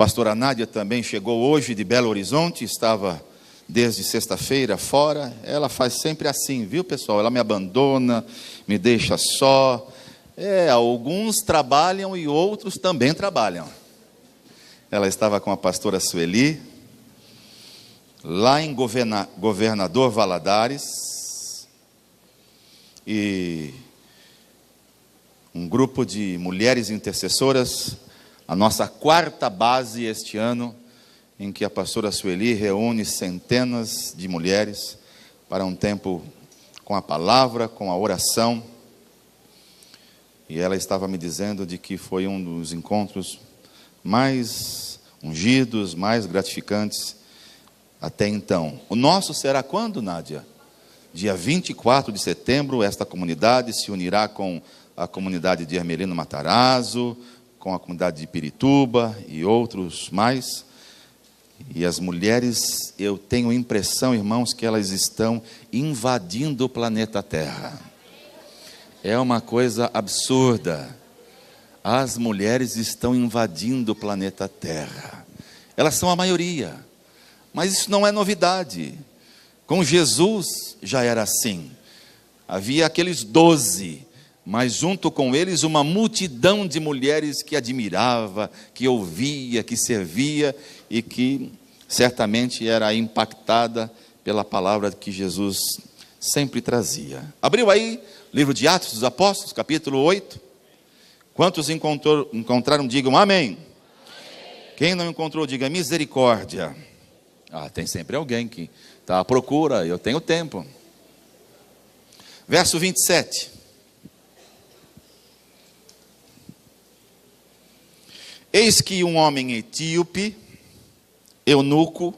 pastora Nádia também chegou hoje de Belo Horizonte, estava desde sexta-feira fora. Ela faz sempre assim, viu, pessoal? Ela me abandona, me deixa só. Alguns trabalham e outros também trabalham. Ela estava com a pastora Sueli, lá em Governador Valadares, e um grupo de mulheres intercessoras, a nossa quarta base este ano, em que a pastora Sueli reúne centenas de mulheres para um tempo com a palavra, com a oração. E ela estava me dizendo de que foi um dos encontros mais ungidos, mais gratificantes até então. O nosso será quando, Nádia? Dia 24 de setembro, esta comunidade se unirá com a comunidade de Hermelino Matarazzo, com a comunidade de Pirituba e outros mais. E as mulheres, eu tenho a impressão, irmãos, que elas estão invadindo o planeta Terra. É uma coisa absurda. As mulheres estão invadindo o planeta Terra. Elas são a maioria. Mas isso não é novidade. Com Jesus já era assim. Havia aqueles 12, mas junto com eles uma multidão de mulheres que admirava, que ouvia, que servia e que certamente era impactada pela palavra que Jesus sempre trazia. Abriu aí o livro de Atos dos Apóstolos, capítulo 8. Quantos encontraram, digam amém. Quem não encontrou, diga misericórdia. Tem sempre alguém que está à procura, eu tenho tempo. Verso 27. Eis que um homem etíope, eunuco,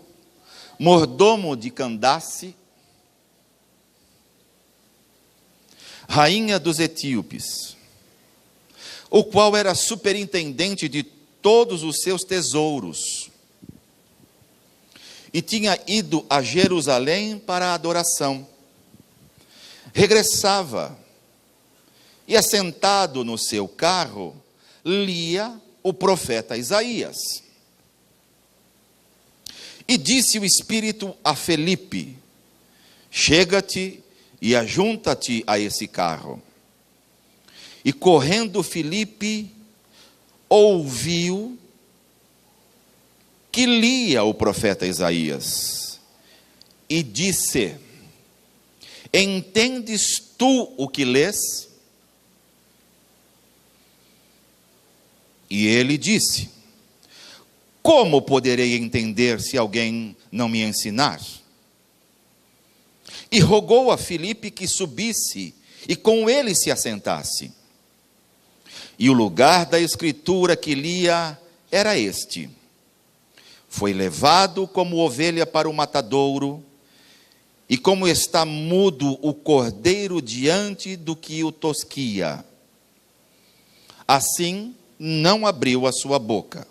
mordomo de Candace, rainha dos etíopes, o qual era superintendente de todos os seus tesouros, e tinha ido a Jerusalém para a adoração. Regressava, e assentado no seu carro, lia o profeta Isaías. E disse o Espírito a Felipe: chega-te e ajunta-te a esse carro. E correndo Felipe, ouviu que lia o profeta Isaías, e disse: entendes tu o que lês? E ele disse: como poderei entender se alguém não me ensinar? E rogou a Filipe que subisse e com ele se assentasse. E o lugar da escritura que lia era este: foi levado como ovelha para o matadouro, e como está mudo o cordeiro diante do que o tosquia, assim não abriu a sua boca.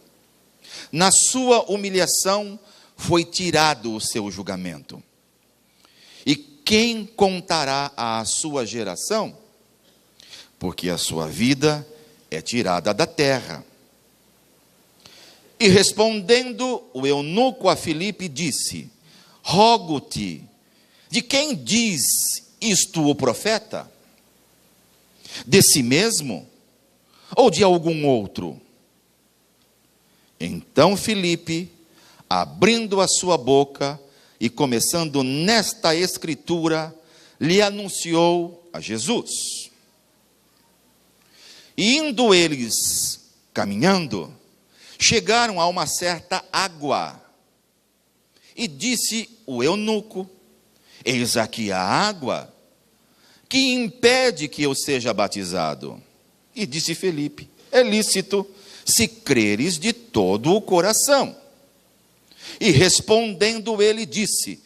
Na sua humilhação foi tirado o seu julgamento. E quem contará à sua geração? Porque a sua vida é tirada da terra. E respondendo o eunuco a Filipe disse: rogo-te, de quem diz isto o profeta? De si mesmo ou de algum outro? Então Filipe, abrindo a sua boca e começando nesta escritura, lhe anunciou a Jesus. E indo eles caminhando, chegaram a uma certa água. E disse o eunuco: eis aqui a água, que impede que eu seja batizado. E disse Filipe: é lícito, se creres de todo o coração. E respondendo ele disse: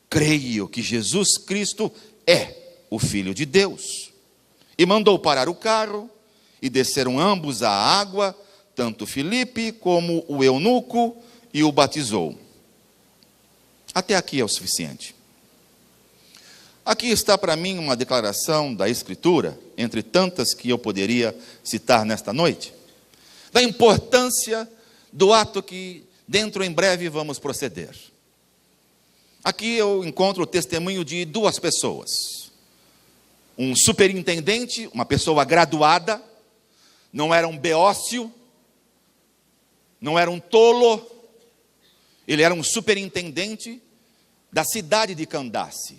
creio que Jesus Cristo é o Filho de Deus. E mandou parar o carro, e desceram ambos à água, tanto Filipe como o eunuco, e o batizou. Até aqui é o suficiente. Aqui está para mim uma declaração da Escritura, entre tantas que eu poderia citar nesta noite, da importância do ato que dentro em breve vamos proceder. Aqui eu encontro o testemunho de duas pessoas. Um superintendente, uma pessoa graduada, não era um beócio, não era um tolo, ele era um superintendente da cidade de Candace.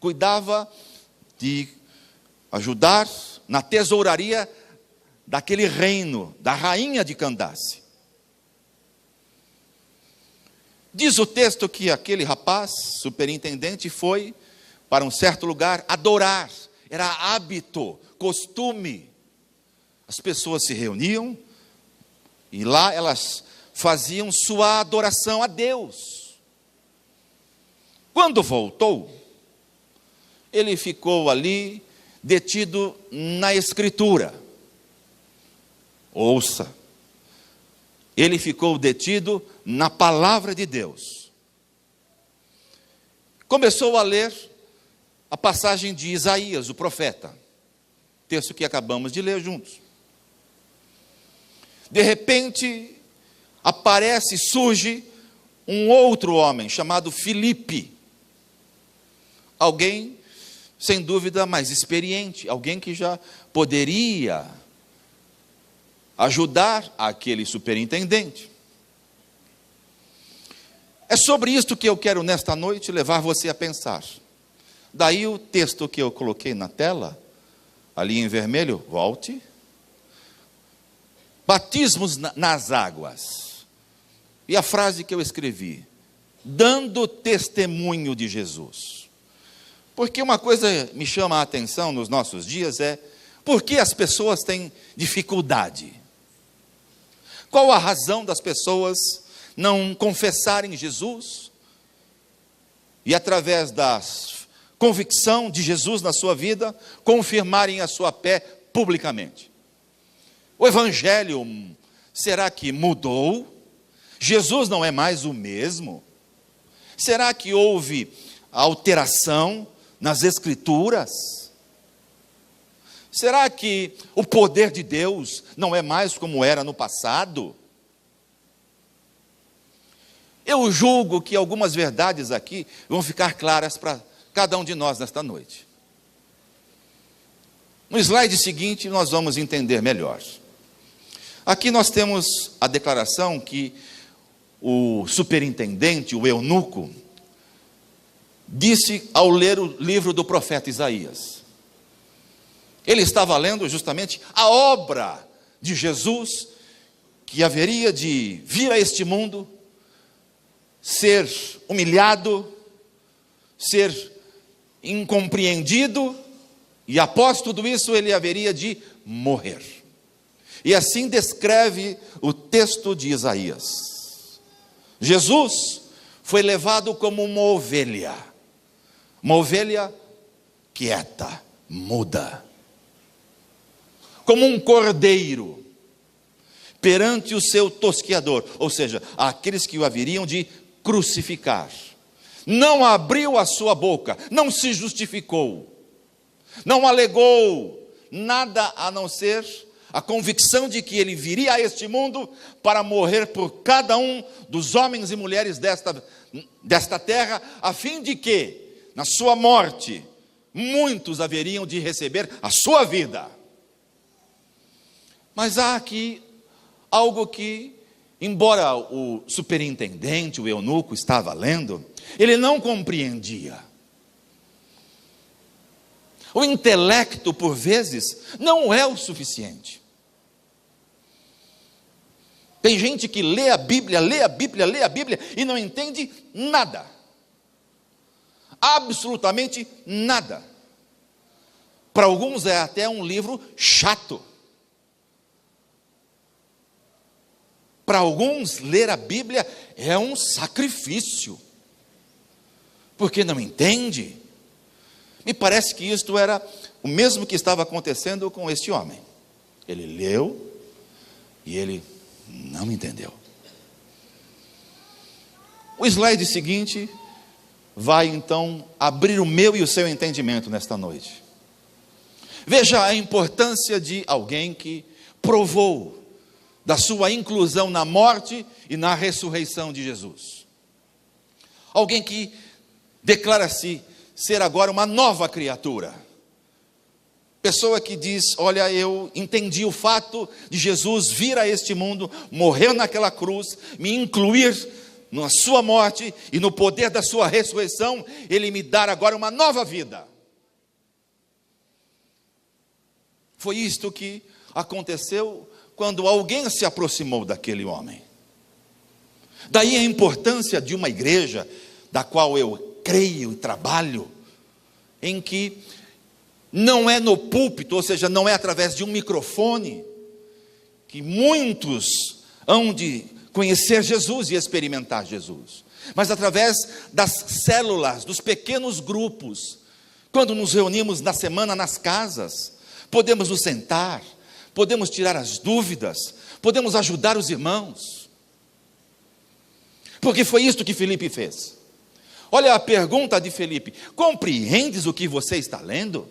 Cuidava de ajudar na tesouraria daquele reino, da rainha de Candace. Diz o texto que aquele rapaz, superintendente, foi para um certo lugar adorar. Era hábito, costume. As pessoas se reuniam e lá elas faziam sua adoração a Deus. Quando voltou, ele ficou ali detido na Escritura. Ouça, ele ficou detido na palavra de Deus. Começou a ler a passagem de Isaías, o profeta, texto que acabamos de ler juntos. De repente, surge um outro homem chamado Filipe, alguém sem dúvida mais experiente, alguém que já poderia ajudar aquele superintendente. É sobre isto que eu quero nesta noite levar você a pensar. Daí o texto que eu coloquei na tela, ali em vermelho, volte. Batismos nas águas. E a frase que eu escrevi, dando testemunho de Jesus. Porque uma coisa me chama a atenção nos nossos dias é, por que as pessoas têm dificuldade? Qual a razão das pessoas não confessarem Jesus e através da convicção de Jesus na sua vida, confirmarem a sua fé publicamente? O Evangelho, será que mudou? Jesus não é mais o mesmo? Será que houve alteração nas Escrituras? Será que o poder de Deus não é mais como era no passado? Eu julgo que algumas verdades aqui vão ficar claras para cada um de nós nesta noite. No slide seguinte nós vamos entender melhor. Aqui nós temos a declaração que o superintendente, o eunuco, disse ao ler o livro do profeta Isaías. Ele estava lendo justamente a obra de Jesus, que haveria de vir a este mundo, ser humilhado, ser incompreendido, e após tudo isso ele haveria de morrer. E assim descreve o texto de Isaías. Jesus foi levado como uma ovelha quieta, muda, como um cordeiro perante o seu tosqueador, ou seja, aqueles que o haveriam de crucificar. Não abriu a sua boca, não se justificou, não alegou nada a não ser a convicção de que ele viria a este mundo para morrer por cada um dos homens e mulheres desta terra, a fim de que, na sua morte, muitos haveriam de receber a sua vida. Mas há aqui algo que, embora o superintendente, o eunuco, estava lendo, ele não compreendia. O intelecto, por vezes, não é o suficiente. Tem gente que lê a Bíblia e não entende nada. Absolutamente nada. Para alguns é até um livro chato. Para alguns, ler a Bíblia é um sacrifício, porque não entende. Me parece que isto era o mesmo que estava acontecendo com este homem. Ele leu e ele não entendeu. O slide seguinte vai então abrir o meu e o seu entendimento nesta noite. Veja a importância de alguém que provou da sua inclusão na morte e na ressurreição de Jesus. Alguém que declara-se ser agora uma nova criatura. Pessoa que diz: olha, eu entendi o fato de Jesus vir a este mundo, morrer naquela cruz, me incluir na sua morte e no poder da sua ressurreição, Ele me dar agora uma nova vida. Foi isto que aconteceu quando alguém se aproximou daquele homem. Daí a importância de uma igreja, da qual eu creio e trabalho, em que não é no púlpito, ou seja, não é através de um microfone, que muitos hão de conhecer Jesus e experimentar Jesus, mas através das células, dos pequenos grupos. Quando nos reunimos na semana nas casas, podemos nos sentar, podemos tirar as dúvidas, podemos ajudar os irmãos, porque foi isto que Filipe fez. Olha a pergunta de Filipe: compreendes o que você está lendo?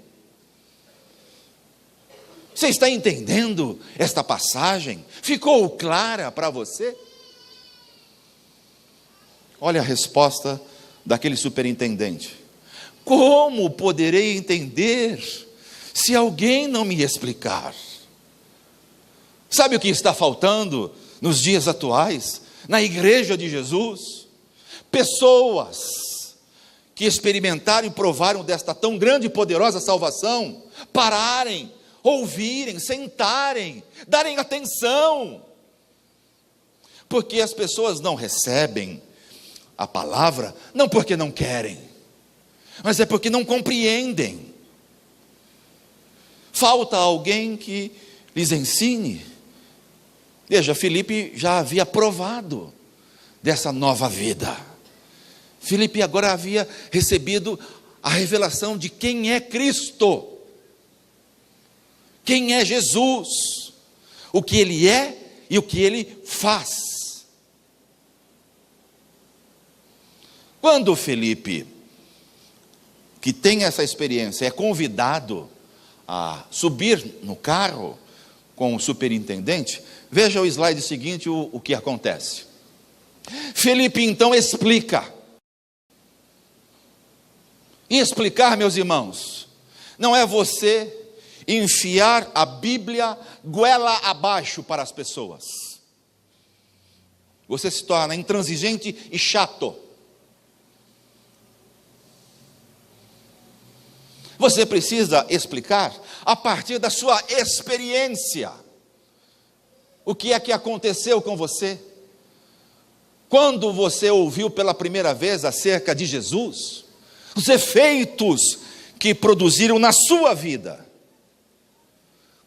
Você está entendendo esta passagem? Ficou clara para você? Olha a resposta daquele superintendente: como poderei entender se alguém não me explicar? Sabe o que está faltando nos dias atuais, na igreja de Jesus? Pessoas que experimentaram e provaram desta tão grande e poderosa salvação, pararem, ouvirem, sentarem, darem atenção, porque as pessoas não recebem a palavra, não porque não querem, mas é porque não compreendem. Falta alguém que lhes ensine. Veja, Filipe já havia provado dessa nova vida. Filipe agora havia recebido a revelação de quem é Cristo, quem é Jesus, o que Ele é e o que Ele faz. Quando Filipe, que tem essa experiência, é convidado a subir no carro com o superintendente, veja o slide seguinte, o que acontece. Filipe então explica. E explicar, meus irmãos, não é você enfiar a Bíblia goela abaixo para as pessoas. Você se torna intransigente e chato. Você precisa explicar a partir da sua experiência. O que é que aconteceu com você? Quando você ouviu pela primeira vez acerca de Jesus, os efeitos que produziram na sua vida.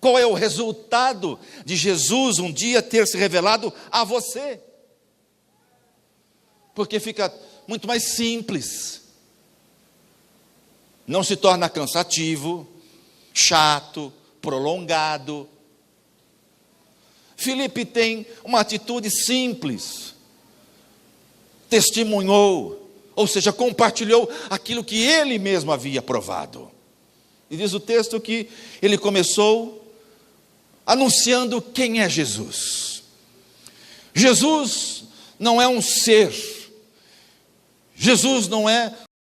Qual é o resultado de Jesus um dia ter se revelado a você? Porque fica muito mais simples. Não se torna cansativo, chato, prolongado. Filipe tem uma atitude simples. Testemunhou, ou seja, compartilhou aquilo que ele mesmo havia provado. E diz o texto que ele começou anunciando quem é Jesus. Jesus não é um ser. Jesus não é